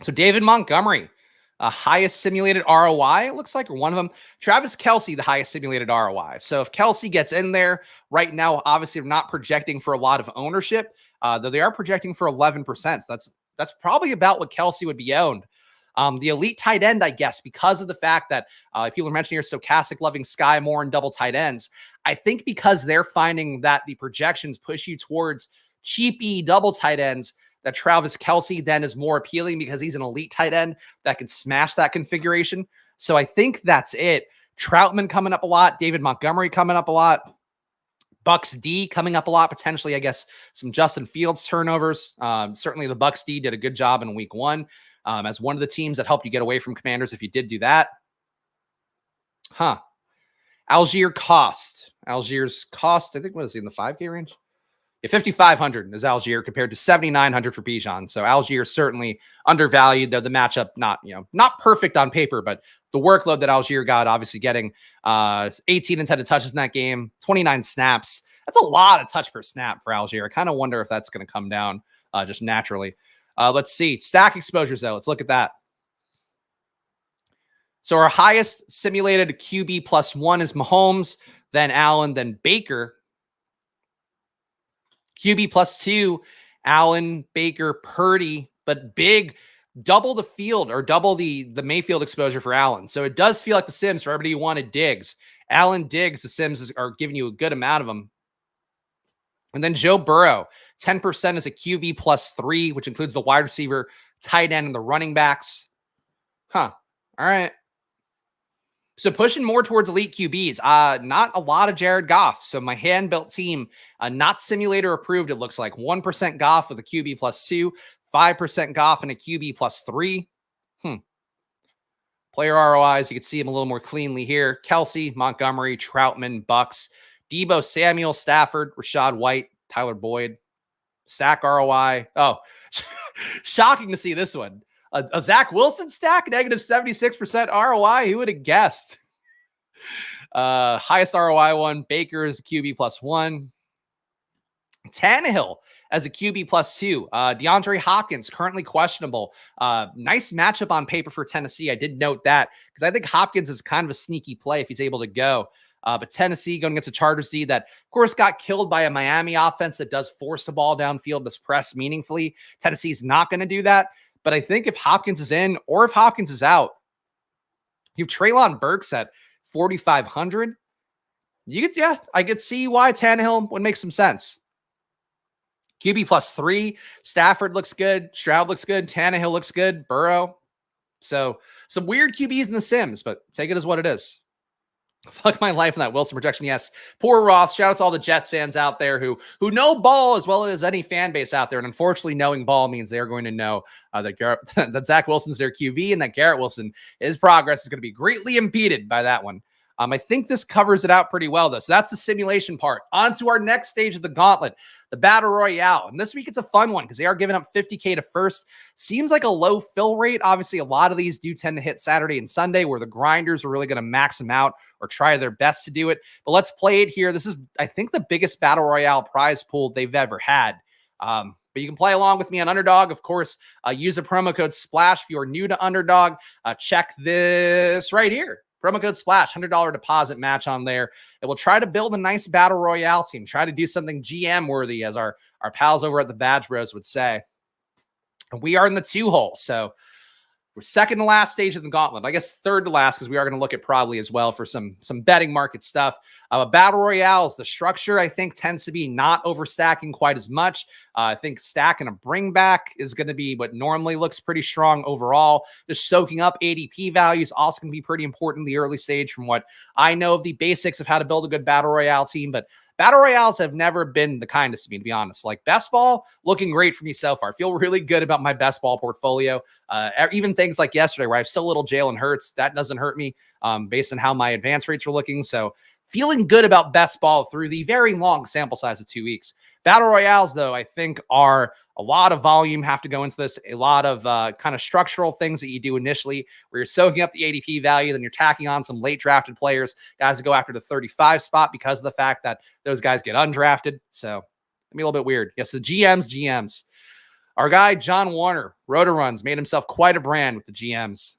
So David Montgomery, highest simulated ROI, it looks like, or one of them. Travis Kelce, the highest simulated ROI. So if Kelce gets in there right now, obviously they're not projecting for a lot of ownership, though they are projecting for 11%. So that's probably about what Kelce would be owned. The elite tight end, I guess, because of the fact that people are mentioning here stochastic loving Sky Moore and double tight ends. I think because they're finding that the projections push you towards cheapy double tight ends, that Travis Kelce then is more appealing because he's an elite tight end that can smash that configuration. So I think that's it. Troutman coming up a lot. David Montgomery coming up a lot. Bucks D coming up a lot, potentially, I guess, some Justin Fields turnovers. Certainly the Bucks D did a good job in week one. As one of the teams that helped you get away from Commanders if you did do that. Algier cost. Algier's cost, I think, what is he, in the 5K range? Yeah, 5,500 is Algier compared to 7,900 for Bijan. So Algier certainly undervalued, though the matchup not perfect on paper, but the workload that Algier got, obviously getting 18 intended touches in that game, 29 snaps. That's a lot of touch per snap for Algier. I kind of wonder if that's going to come down just naturally. Let's see. Stack exposures, though. Let's look at that. So our highest simulated QB +1 is Mahomes, then Allen, then Baker. QB +2, Allen, Baker, Purdy, but big, double the field or double the Mayfield exposure for Allen. So it does feel like the Sims, for everybody who wanted Diggs. Allen, Diggs, the Sims are giving you a good amount of them. And then Joe Burrow, 10% is a QB +3, which includes the wide receiver, tight end, and the running backs. All right. So pushing more towards elite QBs. Not a lot of Jared Goff. So my hand-built team, not simulator approved, it looks like. 1% Goff with a QB +2, 5% Goff and a QB +3. Player ROIs, you can see them a little more cleanly here. Kelce, Montgomery, Troutman, Bucks, Deebo Samuel, Stafford, Rachaad White, Tyler Boyd. Stack ROI. Oh, shocking to see this one. A Zach Wilson stack, negative 76% ROI. Who would have guessed? Highest ROI one, Baker is a QB +1. Tannehill as a QB +2. DeAndre Hopkins, currently questionable. Nice matchup on paper for Tennessee. I did note that because I think Hopkins is kind of a sneaky play if he's able to go. But Tennessee going against a Chargers D that, of course, got killed by a Miami offense that does force the ball downfield to press meaningfully. Tennessee's not going to do that. But I think if Hopkins is in or if Hopkins is out, you have Treylon Burks at 4,500. I could see why Tannehill would make some sense. QB +3. Stafford looks good. Stroud looks good. Tannehill looks good. Burrow. So some weird QBs in the Sims, but take it as what it is. Fuck my life in that Wilson projection. Yes. Poor Ross. Shout out to all the Jets fans out there who know ball as well as any fan base out there. And unfortunately, knowing ball means they're going to know that Zach Wilson's their QB and that Garrett Wilson, his progress is going to be greatly impeded by that one. I think this covers it out pretty well, though. So that's the simulation part. On to our next stage of the gauntlet, the Battle Royale. And this week, it's a fun one because they are giving up $50K to first. Seems like a low fill rate. Obviously, a lot of these do tend to hit Saturday and Sunday where the grinders are really going to max them out or try their best to do it. But let's play it here. This is, I think, the biggest Battle Royale prize pool they've ever had. But you can play along with me on Underdog. Of course, use a promo code SPLASH if you are new to Underdog. Check this right here. Promo code SPLASH, $100 deposit match on there. It will try to build a nice Battle Royale team. Try to do something GM-worthy, as our pals over at the Badge Bros would say. And we are in the 2-hole, so we're second to last stage of the gauntlet. I guess third to last because we are going to look at probably as well for some betting market stuff. Battle Royales, the structure, I think, tends to be not overstacking quite as much. I think stack and a bring back is going to be what normally looks pretty strong overall. Just soaking up ADP values also going to be pretty important in the early stage from what I know of the basics of how to build a good Battle Royale team. But Battle Royales have never been the kindest to me, to be honest. Like best ball, looking great for me so far. I feel really good about my best ball portfolio. Even things like yesterday where I have so little Jalen Hurts, that doesn't hurt me based on how my advance rates were looking. So feeling good about best ball through the very long sample size of 2 weeks. Battle Royales, though, I think are a lot of volume have to go into this, a lot of kind of structural things that you do initially where you're soaking up the ADP value, then you're tacking on some late drafted players, guys that go after the 35 spot because of the fact that those guys get undrafted. So it'll be a little bit weird. Yes, the GMs. Our guy, John Warner, Roto-Runs, made himself quite a brand with the GMs.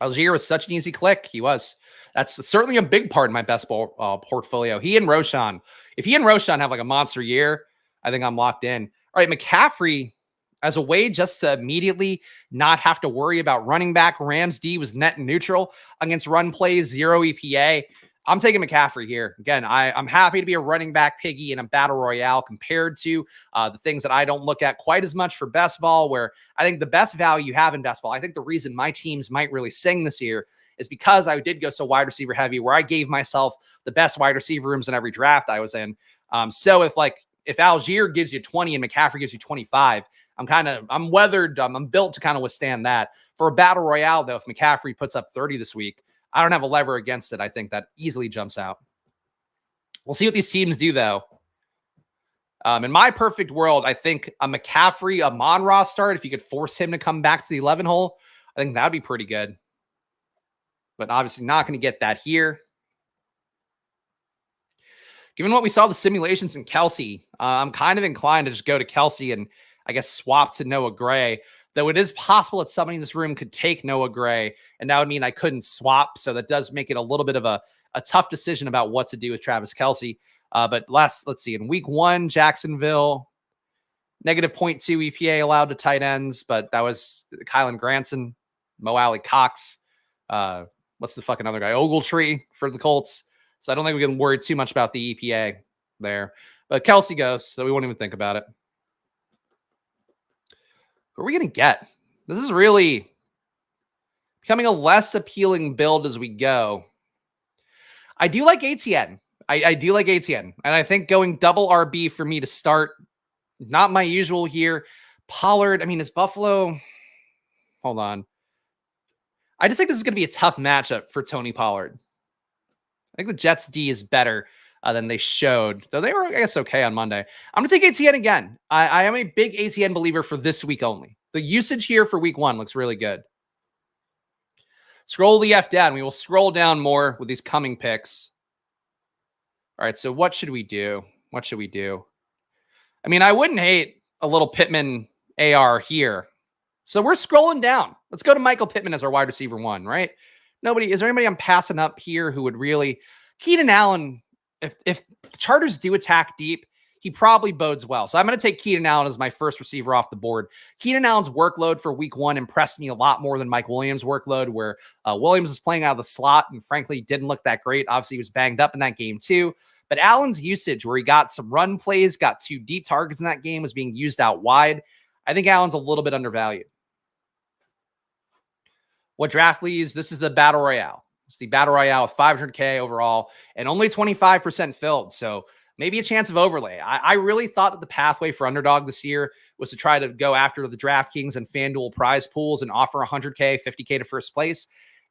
Algier was such an easy click. He was. That's certainly a big part in my best ball portfolio. He and Roshan. If he and Roshan have like a monster year, I think I'm locked in. All right, McCaffrey, as a way just to immediately not have to worry about running back. Rams D was net neutral against run plays, 0 EPA. I'm taking McCaffrey here. Again, I'm happy to be a running back piggy in a Battle Royale compared to the things that I don't look at quite as much for best ball, where I think the best value you have in best ball, I think the reason my teams might really sing this year is because I did go so wide receiver heavy where I gave myself the best wide receiver rooms in every draft I was in. So if Algier gives you 20 and McCaffrey gives you 25, I'm weathered. I'm built to kind of withstand that. For a Battle Royale, though, if McCaffrey puts up 30 this week, I don't have a lever against it. I think that easily jumps out. We'll see what these teams do, though. In my perfect world, I think a McCaffrey, a Monra start, if you could force him to come back to the 11 hole, I think that'd be pretty good. But obviously not going to get that here. Given what we saw the simulations in Kelsey, I'm kind of inclined to just go to Kelsey and I guess swap to Noah Gray. Though it is possible that somebody in this room could take Noah Gray, and that would mean I couldn't swap. So that does make it a little bit of a tough decision about what to do with Travis Kelsey. But let's see. In week 1, Jacksonville, -0.2 EPA allowed to tight ends, but that was Kylan Granson, Mo Alley Cox. What's the fucking other guy? Ogletree for the Colts. So I don't think we can worry too much about the EPA there. But Kelsey goes, so we won't even think about it. Who are we going to get? This is really becoming a less appealing build as we go. I do like ATN. I do like ATN. And I think going double RB for me to start, not my usual here. Pollard, I mean, is Buffalo... Hold on. I just think this is going to be a tough matchup for Tony Pollard. I think the Jets D is better than they showed, though they were, I guess, okay on Monday. I'm going to take ATN again. I am a big ATN believer for this week only. The usage here for week 1 looks really good. Scroll the F down. We will scroll down more with these coming picks. All right, so what should we do? What should we do? I mean, I wouldn't hate a little Pittman AR here. So we're scrolling down. Let's go to Michael Pittman as our wide receiver 1, right? Nobody. Is there anybody I'm passing up here who would really? Keenan Allen, if the Chargers do attack deep, he probably bodes well. So I'm going to take Keenan Allen as my first receiver off the board. Keenan Allen's workload for week 1 impressed me a lot more than Mike Williams' workload, where Williams was playing out of the slot and frankly didn't look that great. Obviously, he was banged up in that game too. But Allen's usage, where he got some run plays, got 2 deep targets in that game, was being used out wide. I think Allen's a little bit undervalued. What draft leads? This is the Battle Royale. It's the Battle Royale with 500K overall and only 25% filled. So maybe a chance of overlay. I really thought that the pathway for Underdog this year was to try to go after the DraftKings and FanDuel prize pools and offer 100K, 50K to first place.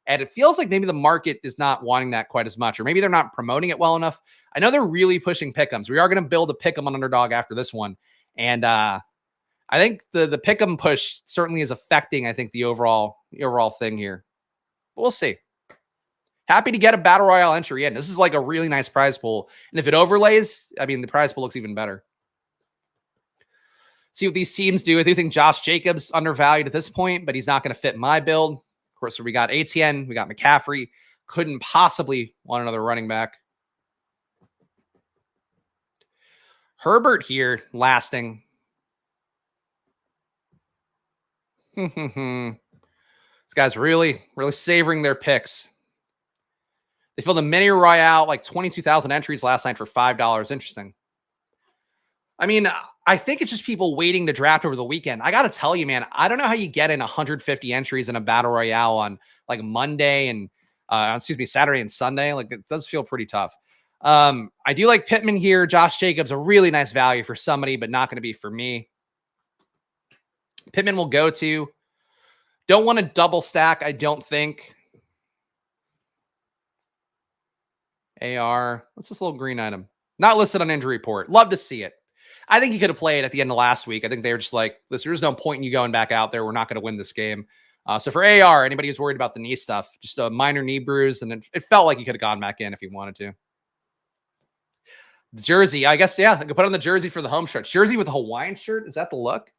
And it feels like maybe the market is not wanting that quite as much, or maybe they're not promoting it well enough. I know they're really pushing pick'ems. We are going to build a pick'em on Underdog after this one. And I think the pick'em push certainly is affecting, I think, the overall thing here. But we'll see. Happy to get a Battle Royale entry in. This is like a really nice prize pool. And if it overlays, I mean, the prize pool looks even better. See what these teams do. I do think Josh Jacobs undervalued at this point, but he's not going to fit my build. Of course, so we got ATN, we got McCaffrey. Couldn't possibly want another running back. Herbert here lasting. These guys really savoring their picks. They filled a mini royale, like 22,000 entries last night for $5. Interesting. I mean, I think it's just people waiting to draft over the weekend. I got to tell you, man, I don't know how you get in 150 entries in a battle royale on like Monday and Saturday and Sunday. Like, it does feel pretty tough. I do like Pittman here. Josh Jacobs, a really nice value for somebody, but not going to be for me. Pittman will go to. Don't want to double stack, I don't think. AR. What's this little green item? Not listed on injury report. Love to see it. I think he could have played at the end of last week. I think they were just like, listen, there's no point in you going back out there. We're not going to win this game. So for AR, anybody who's worried about the knee stuff, just a minor knee bruise, and it felt like he could have gone back in if he wanted to. The jersey, I guess, yeah, I could put on the jersey for the home stretch. Jersey with a Hawaiian shirt. Is that the look?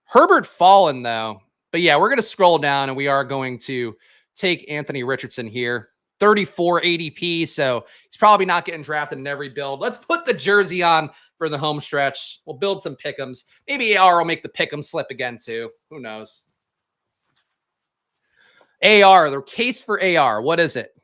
Herbert fallen, though. But yeah, we're going to scroll down, and we are going to take Anthony Richardson here. 34 ADP, so he's probably not getting drafted in every build. Let's put the jersey on for the home stretch. We'll build some pick'ems. Maybe AR will make the pick'em slip again, too. Who knows? AR, the case for AR, what is it?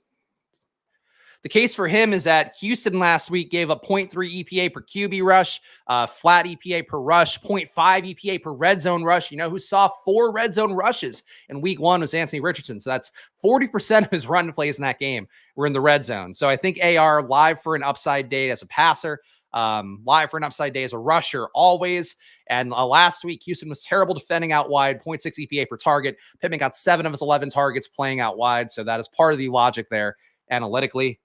The case for him is that Houston last week gave up 0.3 EPA per QB rush, flat EPA per rush, 0.5 EPA per red zone rush. You know who saw 4 red zone rushes in week 1 was Anthony Richardson. So that's 40% of his run plays in that game were in the red zone. So I think AR live for an upside day as a passer, live for an upside day as a rusher always. And last week, Houston was terrible defending out wide, 0.6 EPA per target. Pittman got 7 of his 11 targets playing out wide. So that is part of the logic there analytically.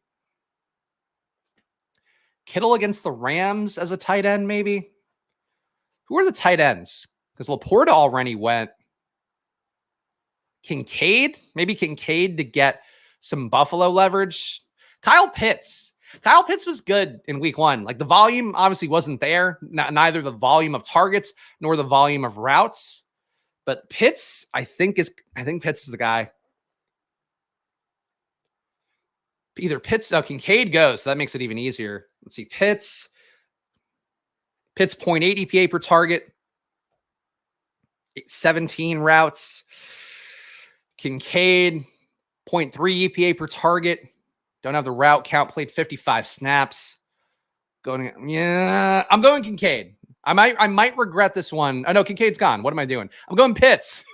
Kittle against the Rams as a tight end, maybe? Who are the tight ends? Because Laporta already went. Kincaid? Maybe Kincaid to get some Buffalo leverage. Kyle Pitts. Kyle Pitts was good in week 1. Like, the volume obviously wasn't there. Neither the volume of targets nor the volume of routes. But Pitts, I think Pitts is the guy. Either Pitts, Kincaid goes, so that makes it even easier. Let's see, Pitts 0.8 EPA per target, 17 routes. Kincaid, 0.3 EPA per target. Don't have the route count, played 55 snaps. I'm going Kincaid. I might regret this one. Oh, no, Kincaid's gone. What am I doing? I'm going Pitts.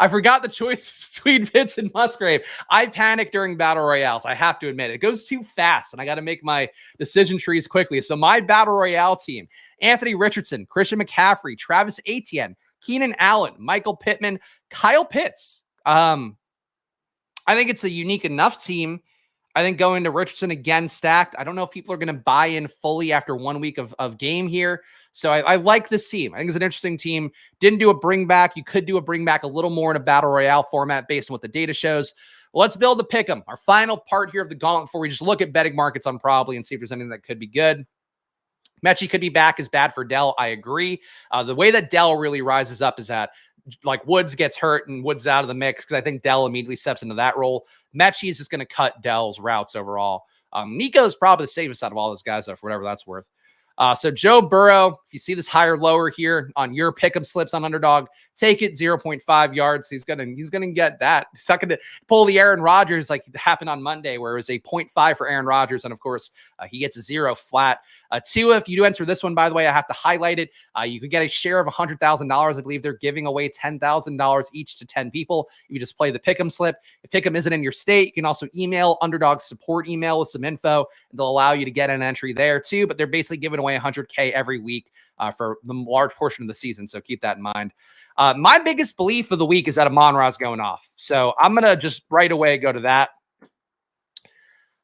I forgot the choice between Pitts and Musgrave. I panic during battle royales. I have to admit it goes too fast, and I got to make my decision trees quickly. So my battle royale team: Anthony Richardson, Christian McCaffrey, Travis Etienne, Keenan Allen, Michael Pittman, Kyle Pitts. I think it's a unique enough team. I think going to Richardson again stacked. I don't know if people are going to buy in fully after 1 week of game here. So I like this team. I think it's an interesting team. Didn't do a bring back. You could do a bring back a little more in a battle royale format based on what the data shows. Well, let's build a pick 'em. Our final part here of the gauntlet before we just look at betting markets on probably and see if there's anything that could be good. Mechie could be back is bad for Dell. I agree. The way that Dell really rises up is that like Woods gets hurt and Woods out of the mix because I think Dell immediately steps into that role. Mechie is just going to cut Dell's routes overall. Nico is probably the safest out of all those guys, though, for whatever that's worth. So Joe Burrow, if you see this higher lower here on your pick'em slips on Underdog, take it 0.5 yards. He's gonna get that. He's not gonna pull the Aaron Rodgers like happened on Monday, where it was a 0.5 for Aaron Rodgers, and of course he gets a 0 flat. Tua, if you do enter this one, by the way, I have to highlight it. You could get a share of $100,000. I believe they're giving away $10,000 each to 10 people. You just play the pick'em slip. If pick'em isn't in your state, you can also email Underdog support email with some info, and they'll allow you to get an entry there too. But they're basically giving away $100K every week for the large portion of the season. So keep that in mind. My biggest belief of the week is that Amon-Ra's going off. So I'm going to just right away go to that.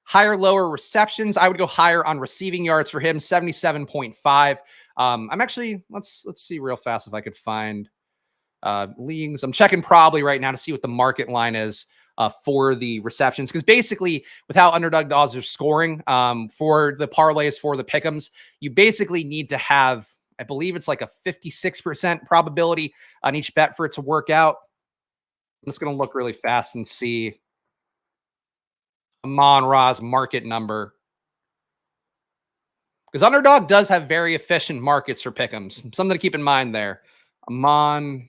Higher, lower receptions. I would go higher on receiving yards for him, 77.5. I'm actually, let's see real fast if I could find leagues. I'm checking probably right now to see what the market line is for the receptions. Because basically, with how Underdog does their scoring for the parlays, for the pick'ems, you basically need to have, I believe it's like a 56% probability on each bet for it to work out. I'm just going to look really fast and see Amon-Ra's market number. Because Underdog does have very efficient markets for pick'ems. Something to keep in mind there. Amon-Ra's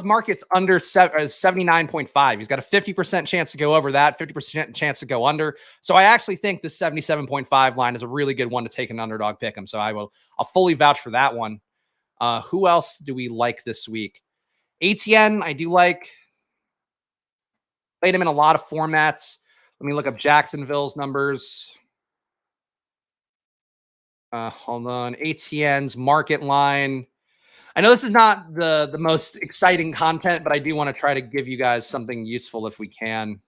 market's under 79.5. He's got a 50% chance to go over that, 50% chance to go under. So I actually think the 77.5 line is a really good one to take an Underdog pick'em. So I'll fully vouch for that one. Who else do we like this week? ATN, I do like. Played him in a lot of formats. Let me look up Jacksonville's numbers. Hold on. ATN's market line. I know this is not the most exciting content, but I do want to try to give you guys something useful if we can.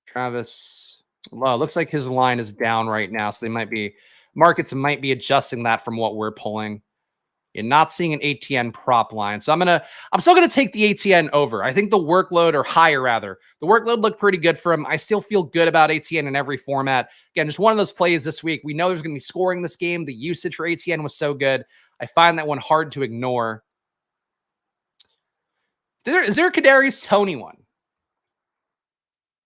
Travis. Well, it looks like his line is down right now, so markets might be adjusting that from what we're pulling. You're not seeing an ATN prop line. So I'm still going to take the ATN over. I think the workload, or higher rather, the workload looked pretty good for him. I still feel good about ATN in every format. Again, just one of those plays this week. We know there's going to be scoring this game. The usage for ATN was so good. I find that one hard to ignore. Is there a Kadarius Toney one?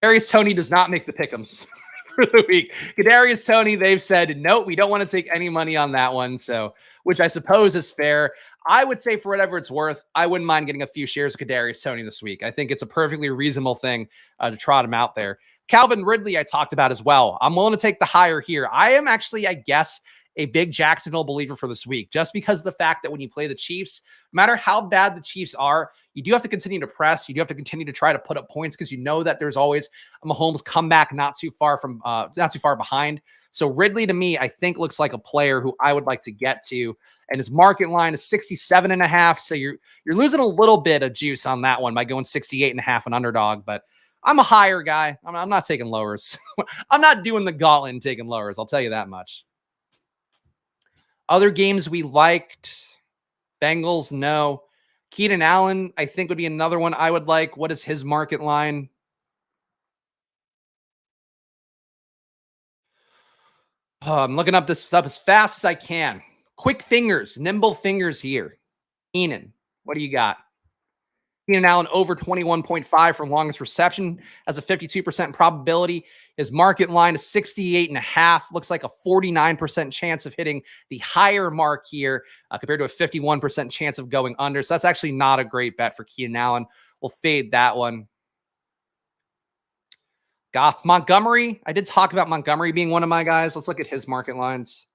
Kadarius Toney does not make the pick'ems for the week. Kadarius Toney, they've said, no, we don't want to take any money on that one. So, which I suppose is fair. I would say for whatever it's worth, I wouldn't mind getting a few shares of Kadarius Toney this week. I think it's a perfectly reasonable thing to trot him out there. Calvin Ridley, I talked about as well. I'm willing to take the higher here. I am actually, I guess, a big Jacksonville believer for this week, just because of the fact that when you play the Chiefs, no matter how bad the Chiefs are, you do have to continue to press. You do have to continue to try to put up points because you know that there's always a Mahomes comeback not too far behind. So Ridley, to me, I think looks like a player who I would like to get to, and his market line is 67.5. So you're losing a little bit of juice on that one by going 68.5 on Underdog, but I'm a higher guy. I'm not taking lowers. I'm not doing the gauntlet and taking lowers. I'll tell you that much. Other games we liked. Bengals, no. Keenan Allen, I think, would be another one I would like. What is his market line? I'm looking up this stuff as fast as I can. Quick fingers, nimble fingers here. Keenan, what do you got? Keenan Allen over 21.5 for longest reception has a 52% probability. His market line is 68.5. Looks like a 49% chance of hitting the higher mark here compared to a 51% chance of going under. So that's actually not a great bet for Keenan Allen. We'll fade that one. Goff. Montgomery. I did talk about Montgomery being one of my guys. Let's look at his market lines.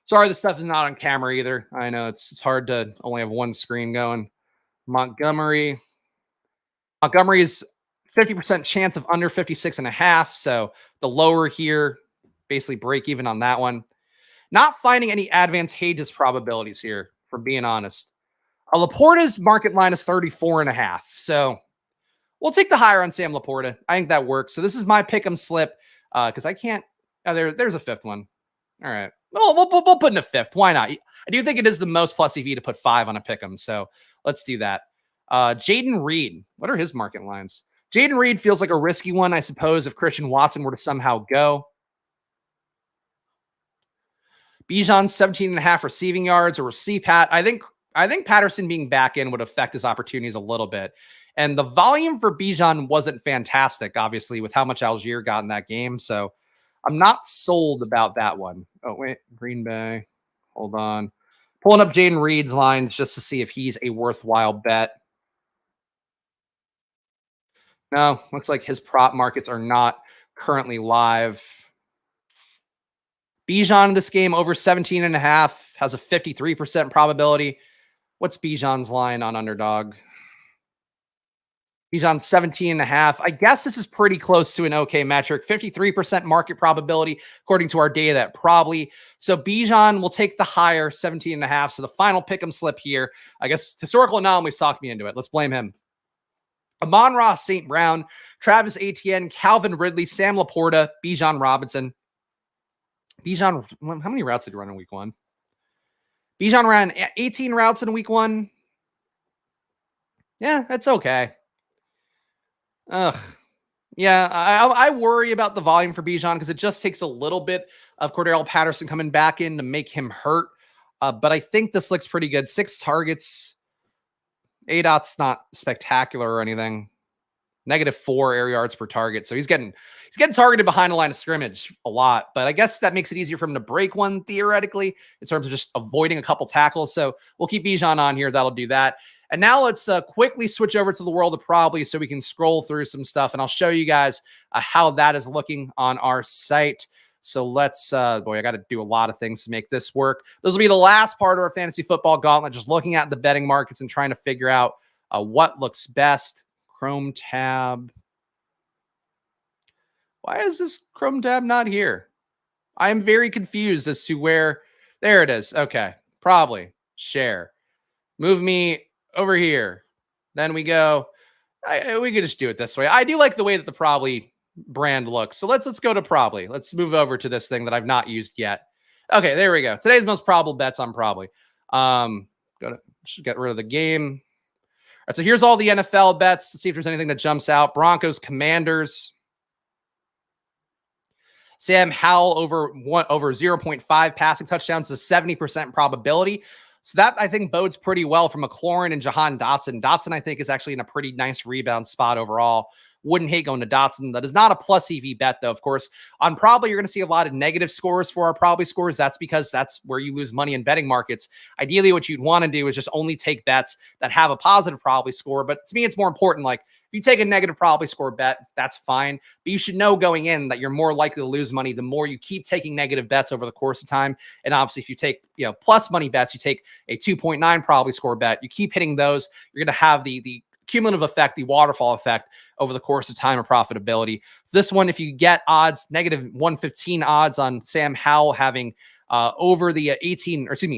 Sorry, this stuff is not on camera either. I know it's hard to only have one screen going. Montgomery is 50% chance of under 56.5. So the lower here, basically break even on that one. Not finding any advantageous probabilities here, for being honest. Laporta's market line is 34.5. So we'll take the higher on Sam Laporta. I think that works. So this is my pick'em slip because I can't. There's a fifth one. All right. Well, we'll put in a fifth. Why not? I do think it is the most plus EV to put 5 on a pick'em. So let's do that. Jaden Reed. What are his market lines? Jaden Reed feels like a risky one, I suppose, if Christian Watson were to somehow go. Bijan 17.5 receiving yards or receive hat. I think I think Patterson being back in would affect his opportunities a little bit. And the volume for Bijan wasn't fantastic, obviously, with how much Algier got in that game. So I'm not sold about that one. Oh, wait, Green Bay. Hold on. Pulling up Jaden Reed's lines just to see if he's a worthwhile bet. No, looks like his prop markets are not currently live. Bijan in this game over 17.5 has a 53% probability. What's Bijan's line on Underdog? Bijan 17.5. I guess this is pretty close to an okay metric. 53% market probability, according to our data at Probably. So Bijan will take the higher 17.5. So the final pick 'em slip here. I guess historical anomalies talked me into it. Let's blame him. Amon-Ra St. Brown, Travis Etienne, Calvin Ridley, Sam Laporta, Bijan Robinson. Bijan, how many routes did he run in week one? Bijan ran 18 routes in week one. Yeah, that's okay. Ugh. Yeah, I worry about the volume for Bijan because it just takes a little bit of Cordell Patterson coming back in to make him hurt. But I think this looks pretty good. 6 targets. ADOT's not spectacular or anything. -4 air yards per target. So he's getting targeted behind the line of scrimmage a lot, but I guess that makes it easier for him to break one theoretically in terms of just avoiding a couple tackles. So we'll keep Bijan on here. That'll do that. And now let's quickly switch over to the world of Probably so we can scroll through some stuff and I'll show you guys how that is looking on our site. So let's, boy, I got to do a lot of things to make this work. This will be the last part of our fantasy football gauntlet, just looking at the betting markets and trying to figure out what looks best. Chrome tab. Why is this Chrome tab not here? I am very confused as to where. There it is. Okay. Probably. Share. Move me over here. Then we go. We could just do it this way. I do like the way that the Probably brand looks. So let's go to Probably. Let's move over to this thing that I've not used yet. Okay, there we go. Today's most probable bets on Probably. Should get rid of the game. All right, so here's all the NFL bets. Let's see if there's anything that jumps out. Broncos, Commanders. Sam Howell over 0.5 passing touchdowns is a 70% probability. So that, I think, bodes pretty well for McLaurin and Jahan Dotson. Dotson, I think, is actually in a pretty nice rebound spot overall. Wouldn't hate going to Dotson. That is not a plus EV bet, though, of course. On Probably, you're going to see a lot of negative scores for our Probably scores. That's because that's where you lose money in betting markets. Ideally, what you'd want to do is just only take bets that have a positive Probably score. But to me, it's more important, like, if you take a negative Probably score bet, that's fine. But you should know going in that you're more likely to lose money the more you keep taking negative bets over the course of time. And obviously, if you take plus money bets, you take a 2.9 Probably score bet, you keep hitting those, you're going to have the cumulative effect, the waterfall effect over the course of time of profitability. This one, if you get odds, -115 odds on Sam Howell having over the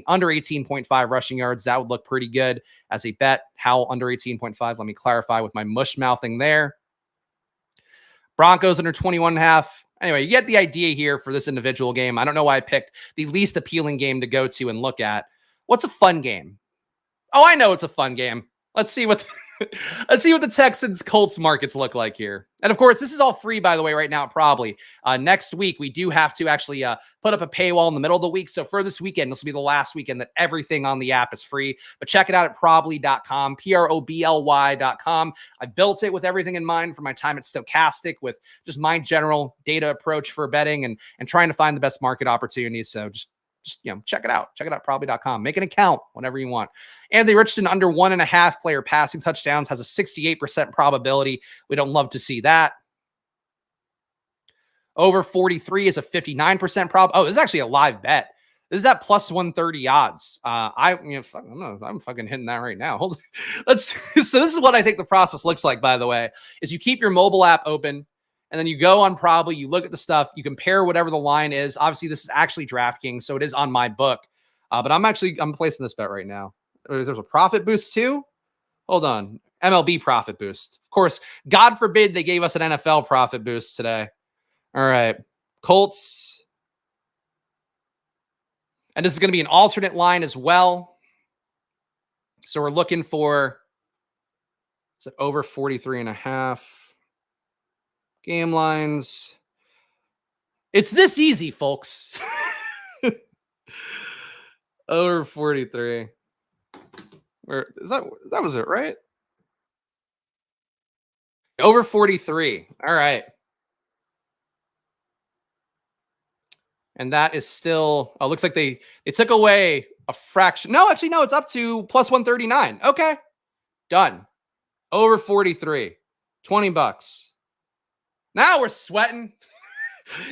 under 18.5 rushing yards, that would look pretty good as a bet. Howell under 18.5. Let me clarify with my mush mouthing there. Broncos under 21.5. Anyway, you get the idea here for this individual game. I don't know why I picked the least appealing game to go to and look at. What's a fun game? Oh, I know it's a fun game. Let's see what let's see what the Texans Colts markets look like here. And of course, this is all free, by the way, right now, Probably. Next week, we do have to actually put up a paywall in the middle of the week. So for this weekend, this will be the last weekend that everything on the app is free. But check it out at probly.com, probly.com. I built it with everything in mind for my time at Stochastic, with just my general data approach for betting and trying to find the best market opportunities. So just check it out. Check it out, probably.com. Make an account whenever you want. Anthony Richardson under 1.5 player passing touchdowns has a 68% probability. We don't love to see that. Over 43 is a 59% prob. Oh, this is actually a live bet. This is at plus 130 odds. I'm fucking hitting that right now. Hold on. So this is what I think the process looks like, by the way, is you keep your mobile app open, and then you go on Probably, you look at the stuff, you compare whatever the line is. Obviously, this is actually DraftKings, so it is on my book. But I'm placing this bet right now. There's a profit boost too. Hold on. MLB profit boost. Of course, God forbid they gave us an NFL profit boost today. All right. Colts. And this is going to be an alternate line as well. So we're looking for over 43.5. Game lines. It's this easy, folks. Over 43. Or that was it, right? Over 43. All right. And that is still, oh, looks like they took away a fraction. No, actually, no, it's up to plus 139. Okay. Done. Over 43. 20 bucks. Now we're sweating.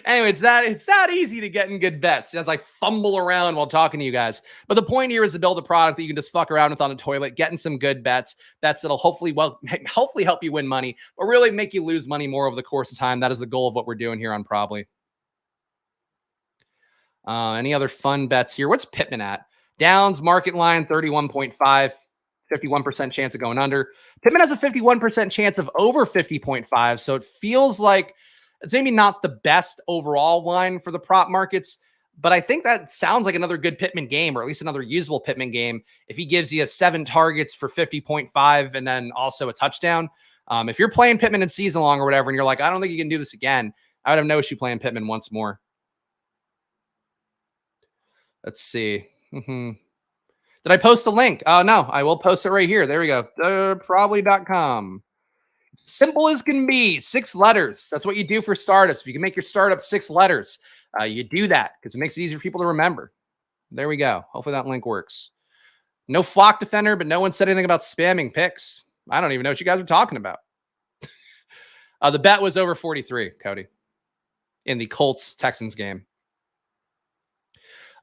Anyway, it's that easy to get in good bets as I fumble around while talking to you guys. But the point here is to build a product that you can just fuck around with on a toilet, getting some good bets that'll hopefully help you win money, but really make you lose money more over the course of time. That is the goal of what we're doing here on Probably. Any other fun bets here? What's Pittman at? Downs market line 31.5. 51% chance of going under. Pittman has a 51% chance of over 50.5. So it feels like it's maybe not the best overall line for the prop markets, but I think that sounds like another good Pittman game, or at least another usable Pittman game. If he gives you 7 targets for 50.5 and then also a touchdown. If you're playing Pittman in season long or whatever, and you're like, I don't think you can do this again, I would have no issue playing Pittman once more. Let's see. Did I post the link? Oh, no, I will post it right here. There we go. Probably.com. Simple as can be. 6 letters. That's what you do for startups. If you can make your startup 6 letters, you do that because it makes it easier for people to remember. There we go. Hopefully that link works. No flock defender, but no one said anything about spamming picks. I don't even know what you guys are talking about. The bet was over 43, Cody, in the Colts-Texans game.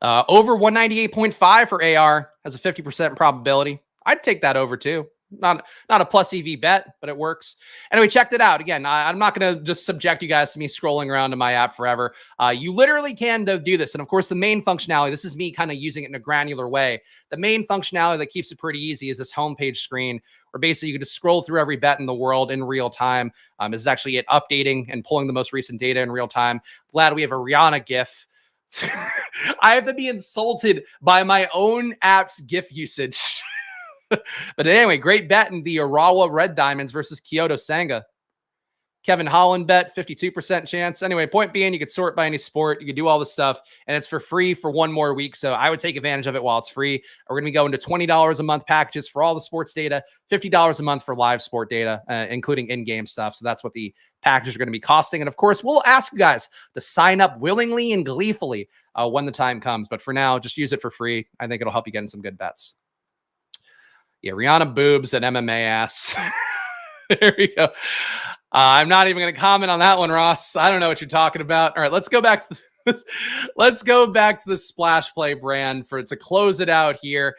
Over 198.5 for AR has a 50% probability. I'd take that over too. Not a plus EV bet, but it works. Anyway, checked it out. Again, I'm not going to just subject you guys to me scrolling around in my app forever. You literally can do this. And of course, the main functionality, this is me kind of using it in a granular way. The main functionality that keeps it pretty easy is this homepage screen where basically you can just scroll through every bet in the world in real time. This is actually it updating and pulling the most recent data in real time. Glad we have a Rihanna GIF. I have to be insulted by my own app's GIF usage. But anyway, great bet in the Arawa Red Diamonds versus Kyoto Sanga. Kevin Holland bet, 52% chance. Anyway, point being, you could sort by any sport. You could do all this stuff, and it's for free for 1 more week. So I would take advantage of it while it's free. We're going to be going to $20 a month packages for all the sports data, $50 a month for live sport data, including in-game stuff. So that's what the packages are going to be costing. And of course, we'll ask you guys to sign up willingly and gleefully when the time comes. But for now, just use it for free. I think it'll help you get in some good bets. Yeah, Rihanna boobs and MMA ass. There we go. I'm not even going to comment on that one, Ross. I don't know what you're talking about. All right, let's go back to the Splash Play brand to close it out here.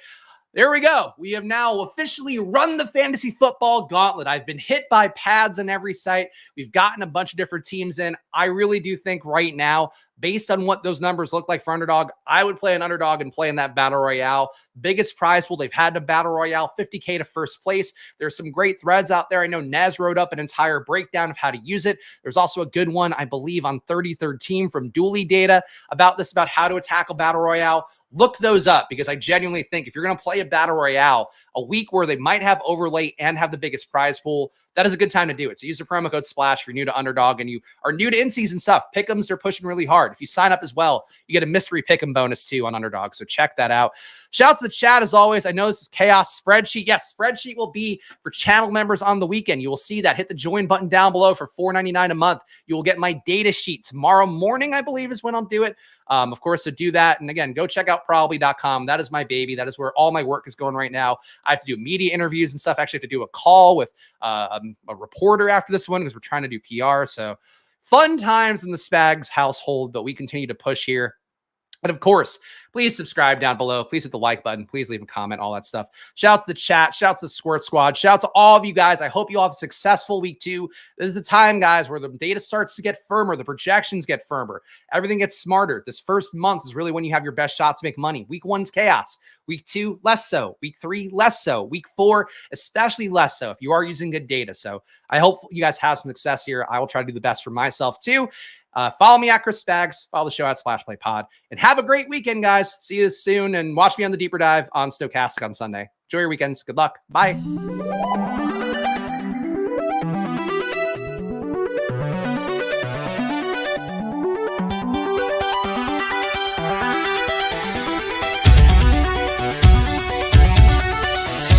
There we go. We have now officially run the fantasy football gauntlet. I've been hit by pads on every site. We've gotten a bunch of different teams in. I really do think right now, based on what those numbers look like for Underdog, I would play an Underdog and play in that Battle Royale. Biggest prize pool they've had in a Battle Royale, $50K to first place. There's some great threads out there. I know Nez wrote up an entire breakdown of how to use it. There's also a good one, I believe, on 33rd Team from Dooley Data about how to attack a Battle Royale. Look those up because I genuinely think if you're going to play a Battle Royale, a week where they might have overlay and have the biggest prize pool, that is a good time to do it. So use the promo code SPLASH if you're new to Underdog and you are new to in-season stuff. Pick'ems are pushing really hard. If you sign up as well, you get a mystery pick'em bonus too on Underdog. So check that out. Shouts to the chat as always. I know this is Chaos Spreadsheet. Yes, Spreadsheet will be for channel members on the weekend. You will see that. Hit the join button down below for $4.99 a month. You will get my data sheet tomorrow morning, I believe is when I'll do it. Of course, so do that. And again, go check out probably.com. That is my baby. That is where all my work is going right now. I have to do media interviews and stuff. I actually have to do a call with a reporter after this one because we're trying to do PR. So fun times in the Spags household, but we continue to push here. And of course, please subscribe down below. Please hit the like button. Please leave a comment, all that stuff. Shouts to the chat. Shouts to the Squirt Squad. Shouts to all of you guys. I hope you all have a successful week 2. This is the time, guys, where the data starts to get firmer. The projections get firmer. Everything gets smarter. This first month is really when you have your best shot to make money. Week 1's chaos. Week 2, less so. Week 3, less so. Week 4, especially less so if you are using good data. So I hope you guys have some success here. I will try to do the best for myself too. Follow me at Chris Spags. Follow the show at Splash Play Pod. And have a great weekend, guys. See you soon. And watch me on the Deeper Dive on Stochastic on Sunday. Enjoy your weekends. Good luck. Bye.